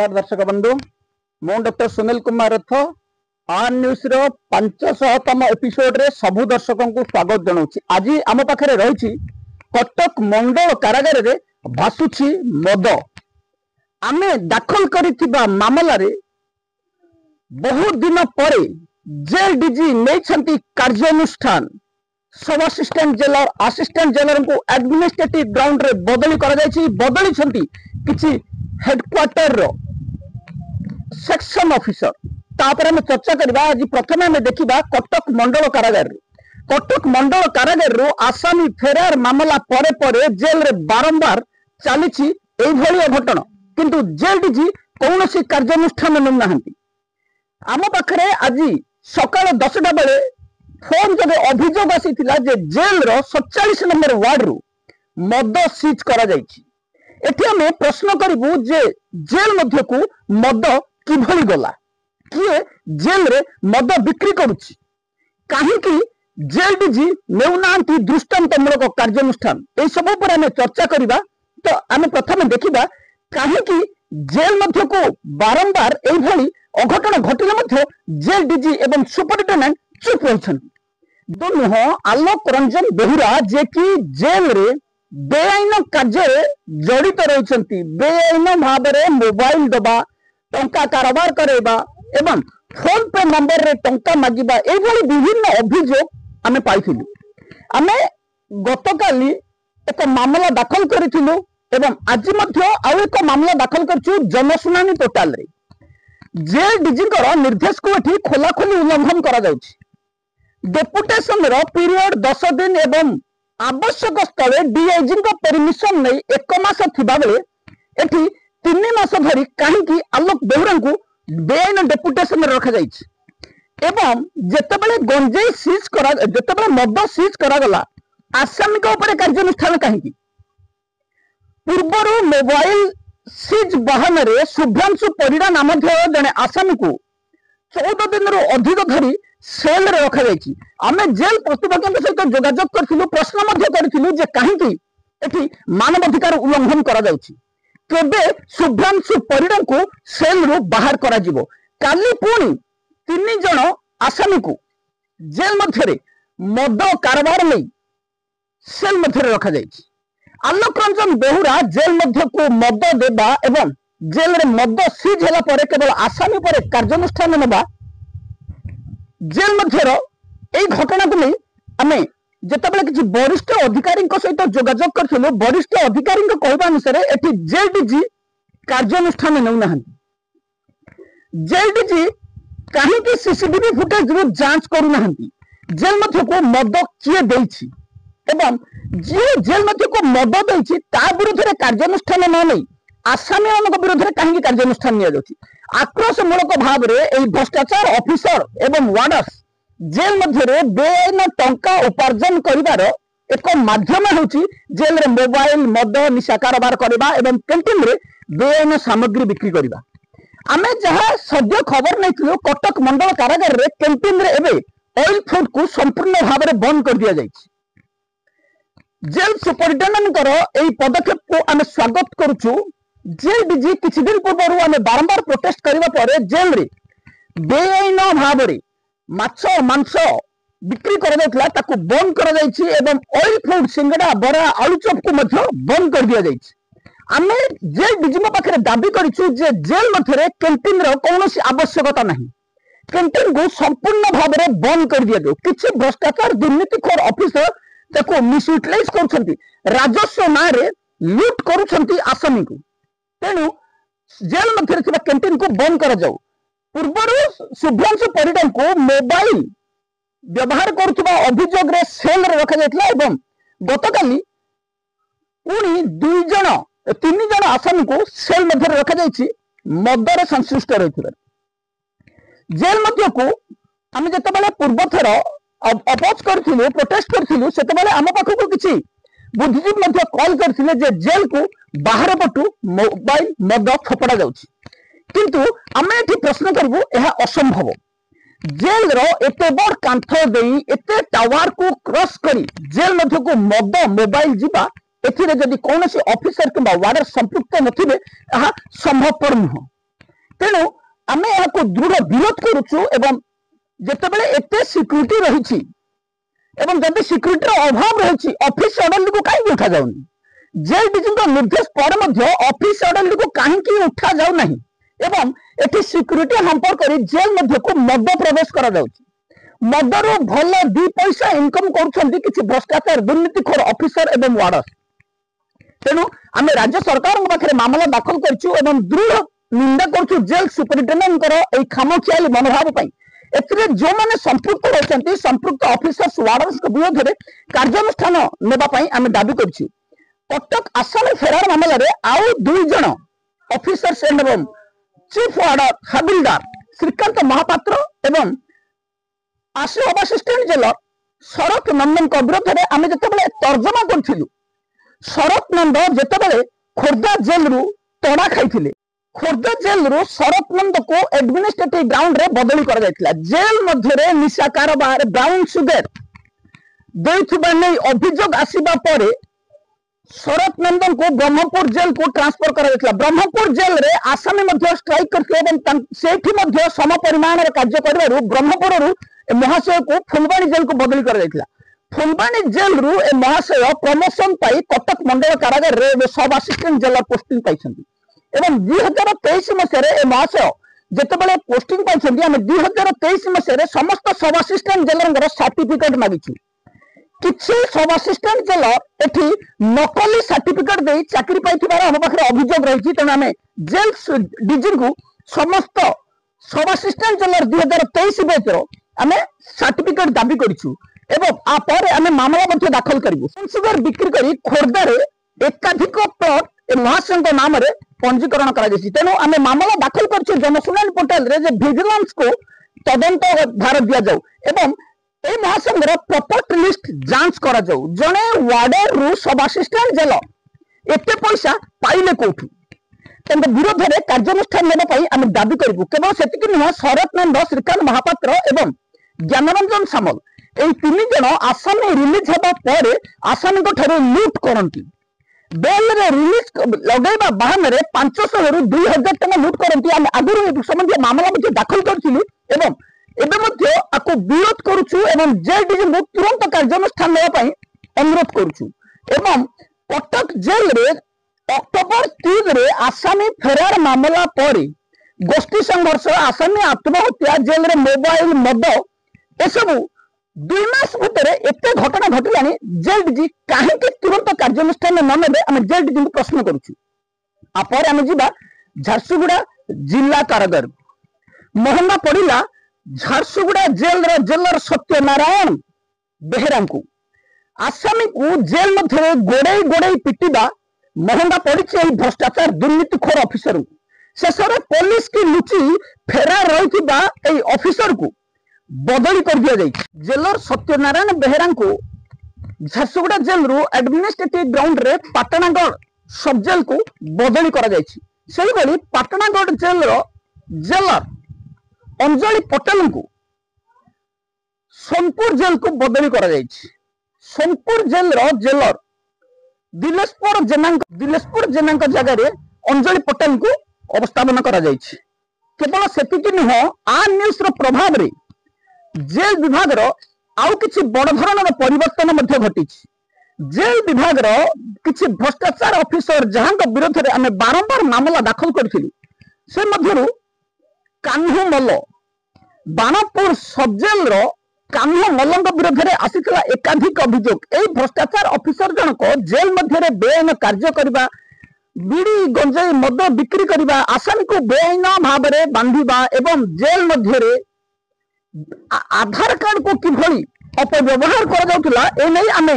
नमस्कार दर्शक बंधु मु डॉक्टर सुनील कुमार रथ आर न्यूज रो 500तम एपिसोड रे सबु दर्शकों को स्वागत जनाऊँ। आज आम पाखे रही कटक मंडल कारागार रे भासुची मद आमे दाखल करिथिबा मामला रे बहुत दिन पर जेल डीजी नहीं कार्यानुष्ठान सब असिस्टेंट जेलर को एडमिनिस्ट्रेटिव ग्राउंड रे बदली बदली किछि हेडक्वार्टर रो सेक्शन ऑफिसर तापर हम चर्चा करबा। आज प्रथमे हम देखिबा कटक मंडल कारागार रो आसामी फेरार मामला परे परे जेल रे बारंबार चलीछि एई भली अघटन किंतु जेल डीजी कौनसी कार्यानुष्ठान न नाहंती। आम पाखरे आज सकाळ 10टा बेले फोन जब अभियोग आसीथिला जे जेल रो 47 नंबर वार्ड रू मद सीज करा जायछि। एठी हम प्रश्न करिबु जे जेल मध्य को मद किभली गला, किए जेल रे मद बिक्री करुछि, काहे कि जेल डीजी नेउनांती दृष्टांतमूलक कार्यानुष्ठान ए सब पर हम चर्चा करिबा। तो आम प्रथम देखिबा काहे कि जेल मध्य को बारंबार एई भली अघटन घटिले मध्य जेल डीजी एवं सुपरिटेंडेंट चुप रहिछन्ति। दोनों आलोक रंजन बेहुरा जे कि जेल रे बेआईन कार्य जड़ित रही बेआईन भाव में मोबाइल दबा टंका कारोबार करेबा एवं फोन पे नंबर रे टंका मागिबा एभली विभिन्न अभियोग आमे पाइथिलु। आमे गतकाली एक मामला दाखल करिथिलु एवं आज मध्य आउ एक मामला दाखल करछु जनशुनानी पोर्टाल रे। जेल डीजी निर्देश को एठी खोलाखोली उल्लंघन करा जाउछि। डेपुटेशन रो पीरियड 10 दिन एवं आवश्यक स्थले डीआईजी परमिशन नहीं 1 मास थिबा बेले एठी 3 मास धरी काहेकि आलोक बेहुरा को बेआईन डेपुटेशन रखा जाइछि एवं जेतेबेले गंजेई सीज करा जेतेबेले मद सीज करा गला आसामी को ऊपर कार्यानुष्ठान काहेकि पूर्वरु मोबाइल सीज बहान रे शुभ्रांशु परिड़ा नाम जने आसामी को 14 दिन रो अधिक धरी सेल रे रखा जाइछि। आमे जेल प्रतिपक्षक सहित जोगाजोग करथिलु, प्रश्न मध्य करथिलु जे काहेकि एठी मानवाधिकार उल्लंघन करा जाउछि, केबे शुभ्रांशु परिड़ा को सेल रो बाहर करा जिवो। काली पुणी 3 जण आसामी को जेल मध्य रे मद कारोबार नै सेल मध्य रे रखा जाइछि। आलोक रंजन बेहुरा जेल मध्य को मद देबा एवं जेल रे मद सीज होला परे केवल आसामी परे कार्यानुष्ठान नेबा जेल मध्यर एई घटना को नहीं आमे जेतेबेले किछि वरिष्ठ अधिकारी सहित जोगाजोग करथिलु, वरिष्ठ अधिकारी कहबा अनुसार एठी जेल डीजी कार्यानुष्ठान नेउ नाहंती। जेल डीजी काहे कि सीसीटीवी फुटेज रो जांच करू नाहंती जेल मध्य को मद किए देछि एवं जे जेल मध्य को मद देछि ता विरुद्ध रे कार्यानुष्ठान न नै आसामी मानक विरुद्ध रे काहे कार्यानुष्ठान निया जाउछि। आक्रोशमूलक भाव रे एई भ्रष्टाचार ऑफिसर एवं वार्डर्स जेल मध्य रे बेआईन टंका उपार्जन करिवार एक माध्यम होउछि जेल रे मोबाइल मद निशा कारोबार करबा एवं कैंटीन रे बेआईन सामग्री बिक्री करबा। आमे जहा सद्य खबर नैथिलु कटक मंडल कारागार रे कैंटीन रे एबे ऑयल फूड को संपूर्ण भाव में बंद कर दिया जाइछि। जेल सुपरिटेंडेंट एई पदक्षेप को आमे स्वागत करूछु। जेल डीजी किछि दिन पूर्व आमे बारंबार प्रोटेस्ट करिबा परे जेल रे बेआईन भाव में माछ मांस बिक्री करा जायतिला ताकू बंद करा जायछि एवं ऑयल फूड सिंगड़ा बरा आलू चॉप को मध्य बंद कर दिया जायछि। आमे जेल डीजी पाखे दाबी करिछु जे जेल मध्य कैंटीन रो कौनसी आवश्यकता नहीं, कैंटीन को संपूर्ण भाव में बंद कर दिया जाऊ। किछि भ्रष्टाचार दुर्नीतिखोर ऑफिसर ताको मिसयूटिलाइज करूछंती, राजस्व ना रे लूट करूछंती आसामी को, तेणु जेल मध्य थिबा कैंटीन को बंद करा जाऊ। पूर्वरु शुभ्रांशु परिड़ा को मोबाइल व्यवहार करुवा अभियोग रे सेल रे रखा जायतिला एवं गतकाली पुणी 3 जण आसामी को सेल मध्य रखा जायछि मदर संश्लिष्ट रहिथिबा। जेल मध्य को आमे जतबेले पूर्व थर अपोज करथिलु प्रोटेस्ट करथिलु सेतबेले आम पाखको किछि बुद्धिजीवी मध्य कॉल करथिले जे जेल को बाहर पटु मोबाइल मद फोपड़ा जाउछि, किंतु आमे एठी प्रश्न करबु एहा असंभव। जेल रो एते बड़ कांथ देई एते टावर को क्रॉस करी जेल मध्य को मद मोबाइल जिबा एथिरे जदि कोनोसी ऑफिसर किबा वार्डर संपृक्त नथिबे एहा संभवपर नुह। तेणु आम यहाँ दृढ़ विरोध करुचु एवं जितेबाला एत सिक्यूरीटी रही जदि सिक्यूरीटी अभाव रही ऑफिस ऑर्डर को कहीं उठा जाऊनी जेल डीजी निर्देश पर ऑफिस ऑर्डर को कहीं उठा जाऊ नहीं एवं एटी सिक्यूरीटी हांपर कर जेल मध्य को मद प्रवेश करा जाउछि मदर भल 2 पैसा इनकम कर भ्रष्टाचार दुर्नीतिखोर ऑफिसर एवं वार्डर तेणु आम राज्य सरकार पाखे मामला दाखल कर दृढ़ निंदा कर जेल सुपरिटेडेंट खामखियाली मनोभाव एथिरे जो माने संपृक्त रहते संपृक्त ऑफिसर्स वार्डर्स विरोध में कार्यानुष्ठान नेबाई आम दाबी करछु कटक आसामी फेरार मामला रे आउ 2 जन ऑफिसर्स एवं चीफ वार्डर हबिलदार श्रीकांत महापात्र एवं आशु असिस्टेंट जेलर शरत नंदन विरोध में आम जिते तर्जमा करूँ शरत नंद जिते खोर्धा जेल रु तड़ा खाई खोर्धा जेल रु शरत नंद को एडमिनिस्ट्रेटिव ग्राउंड रे बदली कर जेल मध्य निशा कारोबार ब्राउन सुगर देथिबा नै अभियोग आसीबा परे शरत नंदन को ब्रह्मपुर जेल को ट्रांसफर कर ब्रह्मपुर जेल रे आसामी मध्य स्ट्राइक करके सम परिमाण कार्य कर ब्रह्मपुर महाशय को फुलबाणी जेल को बदली कर फुलबाणी जेल रु ए महाशय प्रमोशन पाई कटक मंडल कारागार रे सब असिस्टेंट जेलर पोस्टिंग पाई एवं 2023 मसीह महाशय जितेबाला पोस्टिंग पाई आम 2023 मसीह समस्त सब असिस्टेंट जेलर सर्टिफिकेट मागिଛୁ किसी सब असिस्टेंट जेलर एठी नकली सर्टिफिकेट दे चाकरी पाइथिबार हम पाखरे अभियोग रही तेणु आम जेल डीजी को समस्त सब असिस्टेंट जेलर 2023 बैच आम सर्टिफिकेट दाबी करूँ एवं आपर आम मामला दाखल करूँ सुगर बिक्री कर खोर्धा एकाधिक प्लट महाशय नाम रे पंजीकरण कर तेणु आम मामला दाखल कर जनशुणानी पोर्टाल रे विजिलेंस को तदंत भार दि जाऊ एवं ए महासंघर प्रॉपर्टी लिस्ट जांच करा जाऊ जने वार्डर रु सब असिस्टेंट जेलर एते पैसा पाइले कोठू तेज विरोध में कार्यानुष्ठान नेबाई आम दाबी करूँ केवल सेतिक नुह शरत नंद श्रीकांत महापात्र एवं ज्ञानरंजन सामल यही 3 जन आसामी रिलीज होगा पर आसामी लुट करती बेल रे रिलीज लगेगा बहान 500 रु 2000 टका लुट करती आम आगुरी संबंधी मामला दाखल करूँ एवं एबे आपको विरोध करुछु एवं जेल डीजी को तुरंत कार्यानुष्ठान नेबाई अनुरोध करुछु एवं कटक जेल रे अक्टोबर 3 रे आसामी फेरार मामला पर गोष्ठी संघर्ष आसामी आत्महत्या जेल रे मोबाइल मद एसबू 2 मास भितर एते घटना घटिलानी जेल डीजी कहीं तुरंत कार्यानुष्ठान न नेबे आम जेल डीजी को प्रश्न करुछु आपर आम जीवा झारसुगुड़ा जिला कारागार महंगा पड़िला झारसुगुड़ा जेल जेलर सत्यनारायण बेहेरा को आसामी को जेल मध्य गोड़े गोड़े पिटिबा महंगा पड़ी भ्रष्टाचार दुर्नीतिखोर ऑफिसर को शेष पुलिस की लुचि फेरार रही ऑफिसर को बदली कर दिया जाए जेलर सत्यनारायण बेहेरा को झारसुगुड़ा जेल रु एडमिनिस्ट्रेटिव ग्राउंड रे पाटनागढ़ सब जेल को बदली कर पाटनागढ़ जेल जेलर अंजलि पटेल को सोनपुर जेल को बदली कर सोनपुर जेल जेलर दिलेशपुर जेना जगह अंजलि पटेल को अवस्थापन कर केवल सेतिक नुह आ न्यूज रो प्रभाव रे जेल विभाग आउ किछि बड़ धरणर परिवर्तन घटी जेल विभाग किछि भ्रष्टाचार ऑफिसर जहां विरोध में आम बारंबार मामला दाखल करूँ से मध्यरु कान्हू मल्ल बाणपुर सब जेल कान्हू मल्ल विरोध में आसीथिला एकाधिक अभियोग एई भ्रष्टाचार ऑफिसर जनक जेल मध्य बेआईन कार्य करबा बीड़ी गंजाई मद बिक्री करबा आसामी को बेआईन भाव में बांधिबा एवं जेल मध्य आधार कार्ड को किभली अपव्यवहार करा जाउथिला ए नै आमे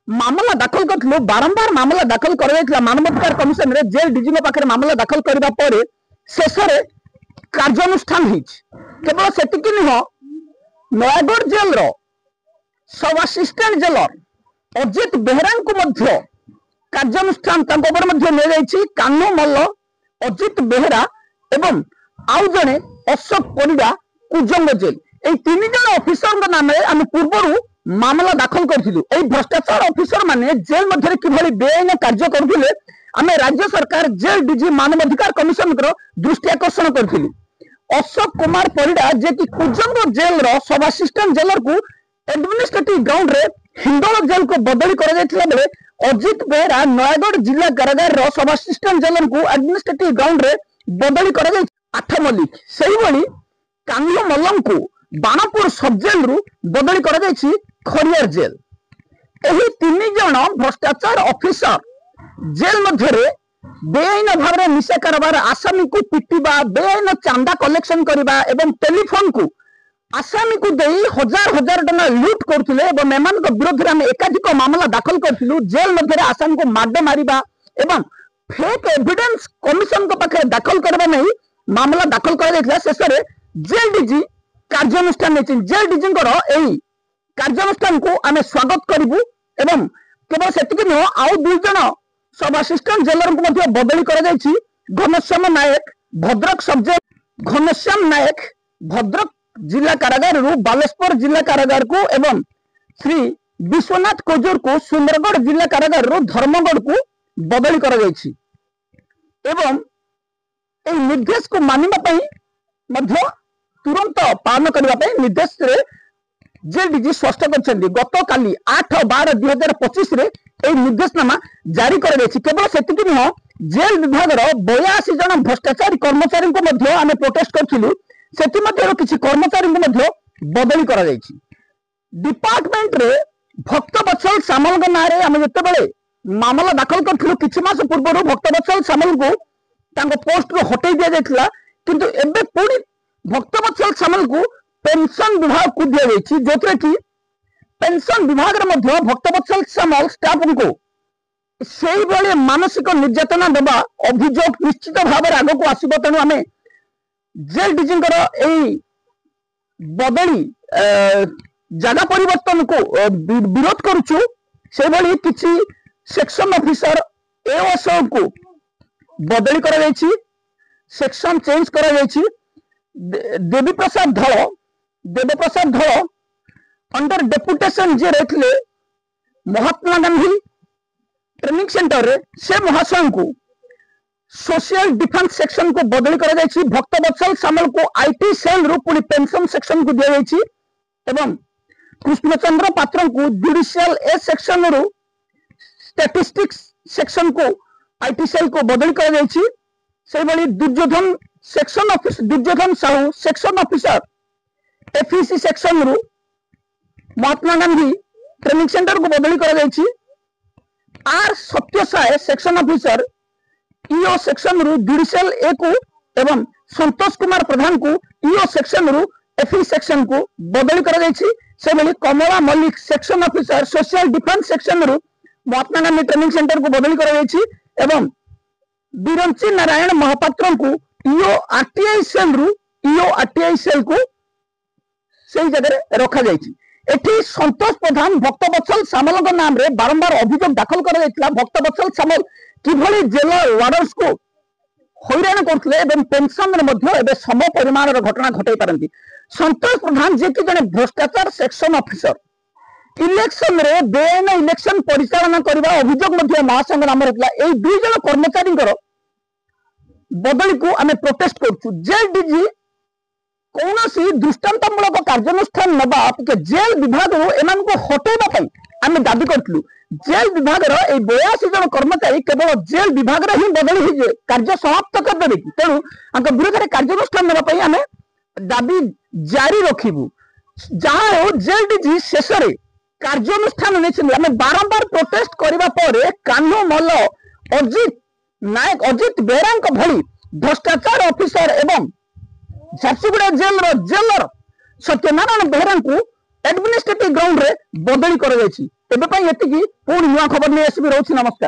मामला दाखल करथिलु बारंबार मामला दाखल कर मानवाधिकार कमिशन रे जेल डीजी पाखे मामला दाखल करबा परे शेष कार्यानुष्ठान केवल सेतिक नुह नयागढ़ जेल सब असिस्टेंट जेलर अजित बेहेरा को कार्यानुष्ठान कान्हू मल्ल अजित बेहेरा एवं आउ जड़े अशोक परिडा कुजंग जेल ये 3 जन ऑफिसर नाम आम पूर्व मामला दाखल करूँ भ्रष्टाचार ऑफिसर माने जेल मध्य किभली बेआईन कार्य करुले आमे राज्य सरकार जेल डीजी मानवाधिकार कमिशन दृष्टि आकर्षण करथिलु। अशोक कुमार परिडा जे कि कुजंग जेल रो सब असिस्टेंट जेलर को एडमिनिस्ट्रेटिव ग्राउंड रे हिंदोल जेल को बदली कर जायतिला बेले अजित बेहरा नयागढ़ जिला कारागार रो सब असिस्टेंट जेलर को एडमिनिस्ट्रेटिव ग्राउंड रे बदली कर जाय। आठ मल्लिक सेही बळी कांगो मल्लम को बाणपुर सब जेल रु बदली कर जायछि खरियार जेल। एही तीन जन भ्रष्टाचार ऑफिसर जेल मध्यरे बेआईन भाव में निशा कारबार आसामी को पिटिबा, बेआईन चांदा कलेक्शन करबा एवं टेलीफोन को आसामी को देई हजार हजार टका लूट करथिले एवं मेमान को विरोध रे हम एकाधिक मामला दाखल करथिलु। जेल मध्यरे आसामी को माड मारिबा एवं फेक एविडेंस कमिशन को पाखे दाखल करबा नहीं मामला दाखल कर दैथिला। शेष रे जेल डीजी कार्यानुष्ठान नै जेल डीजी को एई कार्यानुष्ठान को आमे स्वागत करिबु एवं केवल सेतिक नुह आउ दुई जन सब असिस्टेंट जेलर को मध्य बदली कर जायछि। घनश्याम नायक भद्रक सब्जेक्ट घनश्याम नायक भद्रक जिला कारागार रु बालेश्वर जिला कारागार को एवं श्री विश्वनाथ कोजूर को सुंदरगढ़ जिला कारागार रु धर्मगढ़ को बदली कर जायछि। एवं ए निर्देश को मानिबा पई मध्य तुरंत पालन करबा पई निर्देश रे जेल डीजी स्पष्ट करछन्ती। गत काली 8/12/2025 रे ए निर्देशनामा जारी कर जायछि। केवल सेतिक नुह जेल विभाग रो 82 जन भ्रष्टाचारी कर्मचारी को मध्य आमे प्रोटेस्ट करथिलु। सेति मध्य किछि कर्मचारी को मध्य बदली कर जायछि। डिपार्टमेंट रे भक्तवत्सल सामल के नारे आमे जते बेले मामला दाखल करथिलु किछि मास पूर्व भक्तवत्सल सामल को तांको पोस्ट रो हटै दिया जायतिला। किंतु एबे पुणी भक्तवत्सल सामल को पेंशन विभाग को दिया जायछि, जोतरे कि पेंशन विभाग रे मध्य भक्तवत्सल सामल स्टाफ को सेही बेले मानसिक निर्यातना देबा अभियोग निश्चित भाव में आगो को आसीबो। तेणु आमे जेल डीजी बदली जगह परिवर्तन को विरोध करुचु। से भली किछि सेक्शन ऑफिसर एओएसओ को बदली करा जायछि, सेक्शन चेंज करा जायछि। देवीप्रसाद धଳ अंडर डेपुटेशन जे रहथिले महात्मा गांधी ट्रेनिंग सेंटर रे से महाशय को सोशल डिफेंस सेक्शन को बदली कर जायछि। भक्तवत्सल सामल को आईटी सेल रु पुनी पेंशन सेक्शन को दिया जायछि एवं कृष्णचंद्र पात्र को जुडिशियल ए सेक्शन रु स्टैटिस्टिक्स सेक्शन को आईटी सेल को बदली कर जायछि। से भली Duryodhan section office Duryodhan Sahu section officer FEC section रु महात्मा गांधी ट्रेनिंग सेंटर को बदली कर जायछि। आर Satya Sai section officer EO section रु जुडिशियल ए को एवं संतोष कुमार प्रधान को ईओ सेक्शन रु एफई सेक्शन को बदली कर जायछि। से भली Kamala Mallick section officer social defence section रु महात्मा गांधी ट्रेनिंग सेंटर को बदली कर जायछि एवं बिरंची नारायण महापात्र को ईओ आरटीआई सेल रु ईओ आरटीआई सेल को सही जगह रखा जायछि। एठी संतोष प्रधान भक्तवत्सल सामल नाम रे बारंबार अभियोग दाखल कर जायतिला। भक्तवत्सल सामल किभली जेल वार्डर्स को हैरान करथिले एवं पेंशन रे मध्य एबे सम परिमाण रो घटना घटै पारंती। संतोष प्रधान जे कि जने भ्रष्टाचार सेक्शन ऑफिसर इलेक्शन रे बेआईन इलेक्शन परिचालना करबा अभियोग मध्य महासंघ नाम रखला। एई दुई जन कर्मचारी बदली को आमे प्रोटेस्ट करछु। जेल डीजी कौनसी दृष्टांतमूलक कार्यानुष्ठान नबा जेल विभाग एमान को हटेबा पई आमे दाबी करथिलु। जेल विभाग रो ए 82 जन कर्मचारी केवल जेल विभाग रे ही बदली ही कार्य समाप्त कर देबे। तेणु आंक विरोध रे कार्यानुष्ठान नबा पई आमे दाबी जारी रखिबु। जहां हो जेल डीजी शेष रे कार्यानुष्ठान नै आमे बारंबार प्रोटेस्ट करबा परे कान्हो मल्ल अजित नायक अजित बेहरा भली भ्रष्टाचार ऑफिसर एवं झारसुगुड़ा जेल जेलर सत्यनारायण बेहरा को एडमिनिस्ट्रेटिव ग्राउंड रे बदली कर जायछि। एबे पई एतिकी पुणी नुआ खबर नै आसीबी। रहउछि नमस्कार।